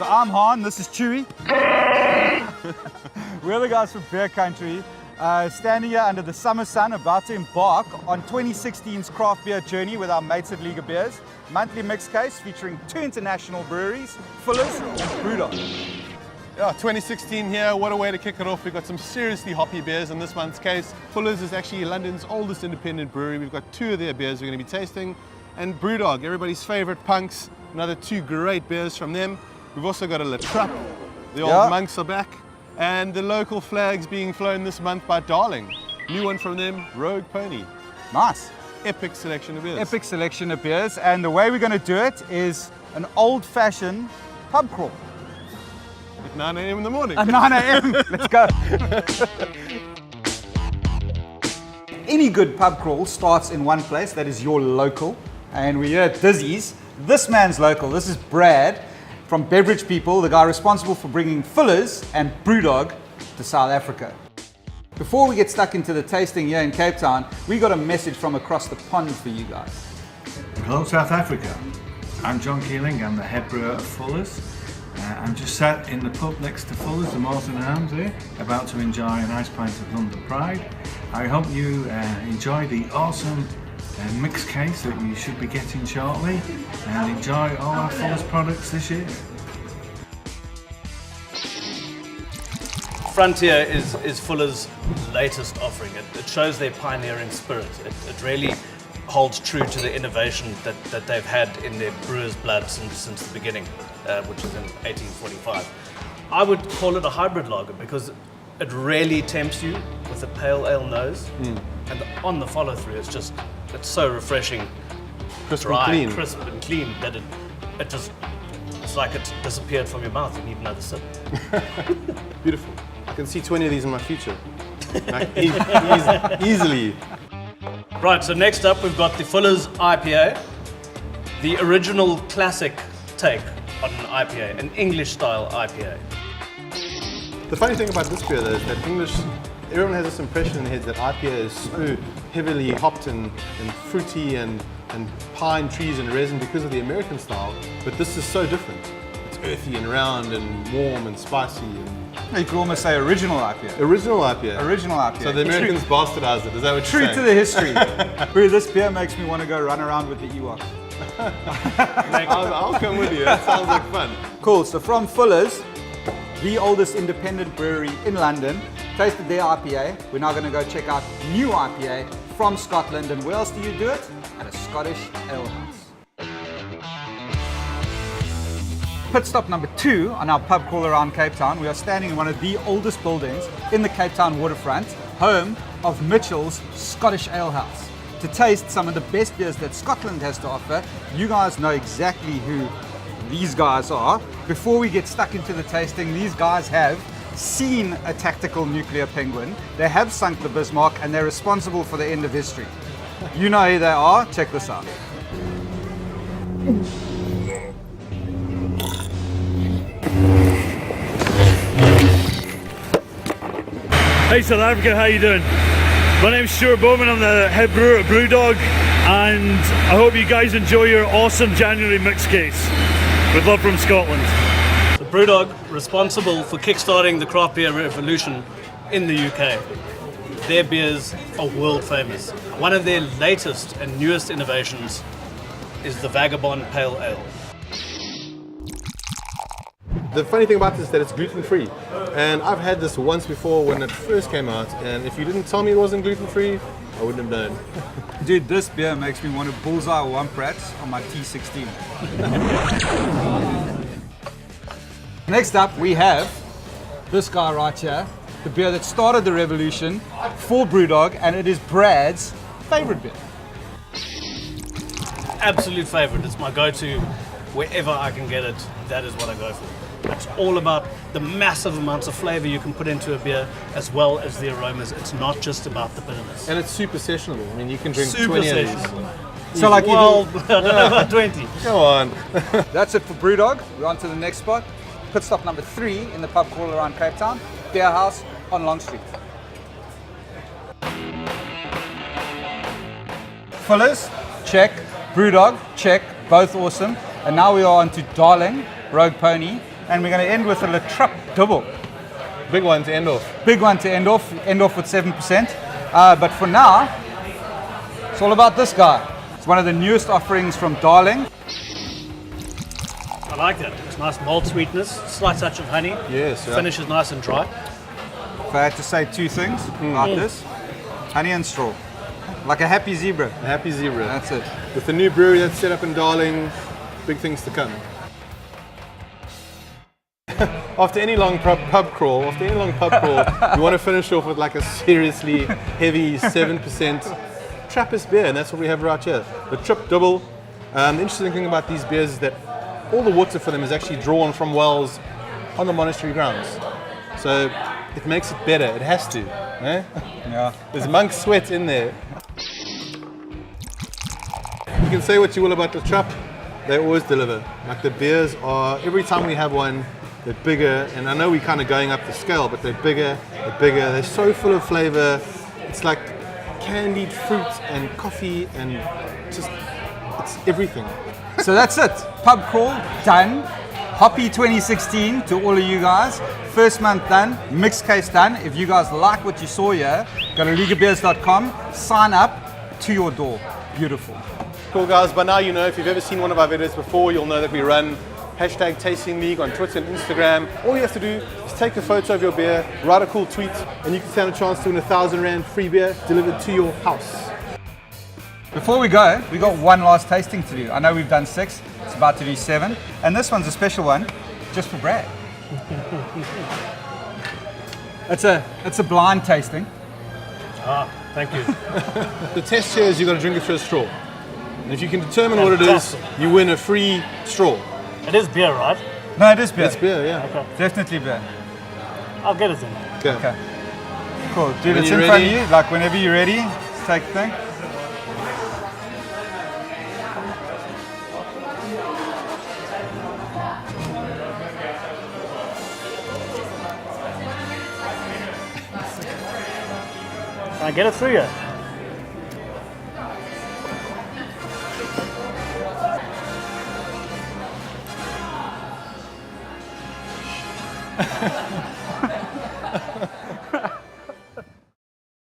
So I'm Han, this is Chewy. We're the guys from Beer Country, standing here under the summer sun, about to embark on 2016's craft beer journey with our mates at League of Beers. Monthly mix case featuring 2 international breweries, Fuller's and Brewdog. Yeah, 2016 here, what a way to kick it off. We've got some seriously hoppy beers in this month's case. Fuller's is actually London's oldest independent brewery. We've got 2 of their beers we're going to be tasting. And Brewdog, everybody's favorite punks, another 2 great beers from them. We've also got a La Trappe, the old monks are back. And the local flags being flown this month by Darling. New one from them, Rogue Pony. Nice. Epic selection of beers. Epic selection of beers. And the way we're going to do it is an old-fashioned pub crawl. At 9 a.m. in the morning. At 9 a.m. Let's go. Any good pub crawl starts in one place, that is your local. And we're here at Dizzy's. This man's local. This is Brad from Beverage People, the guy responsible for bringing Fuller's and Brewdog to South Africa. Before we get stuck into the tasting here in Cape Town, we got a message from across the pond for you guys. Hello South Africa, I'm John Keeling, I'm the head brewer of Fuller's. I'm just sat in the pub next to Fuller's, the Morton Arms here, about to enjoy a nice pint of London Pride. I hope you enjoy the awesome mix case that you should be getting shortly and enjoy all our Fuller's products this year. Frontier is Fuller's latest offering. It shows their pioneering spirit. It really holds true to the innovation that they've had in their brewer's blood since the beginning, which is in 1845. I would call it a hybrid lager because it really tempts you with a pale ale nose, and on the follow through it's so refreshing, Crisp dry, and clean. crisp and clean that it's like it disappeared from your mouth. You need another sip. Beautiful. I can see 20 of these in my future. Like, easily. Right, so next up we've got the Fuller's IPA, the original classic take on an IPA, an English style IPA. The funny thing about this beer though is that everyone has this impression in their head that IPA is so heavily hopped and fruity and pine trees and resin because of the American style, but this is so different. It's earthy and round and warm and spicy. You could almost say original IPA. Original IPA. Original IPA. So the Americans bastardized it, is that what you're saying? True to the history. Bro, this beer makes me want to go run around with the Ewoks. I'll come with you, that sounds like fun. Cool, so from Fuller's, the oldest independent brewery in London, tasted their IPA. We're now going to go check out new IPA from Scotland. And where else do you do it? At a Scottish ale house. Pit stop number 2 on our pub crawl around Cape Town. We are standing in one of the oldest buildings in the Cape Town waterfront, home of Mitchell's Scottish Ale House. To taste some of the best beers that Scotland has to offer, you guys know exactly who these guys are. Before we get stuck into the tasting, these guys have seen a tactical nuclear penguin, they have sunk the Bismarck, and they're responsible for the end of history. You know who they are, check this out. Hey South Africa, how you doing? My name's Stuart Bowman, I'm the head brewer at Brewdog, and I hope you guys enjoy your awesome January mix case. With love from Scotland. The Brewdog, responsible for kickstarting the craft beer revolution in the UK. Their beers are world famous. One of their latest and newest innovations is the Vagabond Pale Ale. The funny thing about this is that it's gluten-free. And I've had this once before when it first came out, and if you didn't tell me it wasn't gluten-free, I wouldn't have known. Dude, this beer makes me want to bullseye Womprats on my T16. Next up, we have this guy right here, the beer that started the revolution for Brewdog, and it is Brad's favorite beer. Absolute favorite. It's my go-to wherever I can get it. That is what I go for. It's all about the massive amounts of flavor you can put into a beer as well as the aromas. It's not just about the bitterness. And it's super sessionable. I mean, you can drink Super 20 of these. sessionable. So like Well, I don't know about 20. Come on. That's it for Brewdog. We're on to the next spot. Pit stop number 3 in the pub crawl around Cape Town, Beer House on Long Street. Fuller's, check. Brewdog, check. Both awesome. And now we are on to Darling, Rogue Pony, And we're going to end with a Le Trup double. Big one to end off. Big one to end off with 7%. But for now, it's all about this guy. It's one of the newest offerings from Darling. I like that. It's nice malt sweetness, slight touch of honey. Yes, yeah. Finish is nice and dry. If I had to say two things about this, honey and straw. Like a happy zebra. A happy zebra. That's it. With the new brewery that's set up in Darling, big things to come. After any long pub crawl, you want to finish off with like a seriously heavy 7% Trappist beer, and that's what we have right here. The Trip Double. The interesting thing about these beers is that all the water for them is actually drawn from wells on the monastery grounds. So it makes it better. It has to. Eh? Yeah. There's monk sweat in there. You can say what you will about the Trap, they always deliver. Like the beers are, every time we have one, they're bigger, and I know we're kind of going up the scale, but they're bigger, they're so full of flavor. It's like candied fruit and coffee and just, it's everything. So that's it. Pub crawl done. Hoppy 2016 to all of you guys. First month done. Mixed case done. If you guys like what you saw here, go to ligabeers.com. Sign up to your door. Beautiful. Cool guys, by now you know, if you've ever seen one of our videos before, you'll know that we run #TastingLeague on Twitter and Instagram. All you have to do is take a photo of your beer, write a cool tweet, and you can stand a chance to win a 1,000 Rand free beer delivered to your house. Before we go, we got one last tasting to do. I know we've done 6, it's about to do 7, and this one's a special one, just for Brad. It's a blind tasting. Ah, thank you. The test here is you've got to drink it through a straw. And if you can determine what it is, you win a free straw. It is beer, right? No, it is beer. It's beer, yeah. Okay. Definitely beer. I'll get it then. Okay. Cool. Dude, When it's you're in front of ready. you. Like whenever you're ready, just take the thing. Can I get it through you?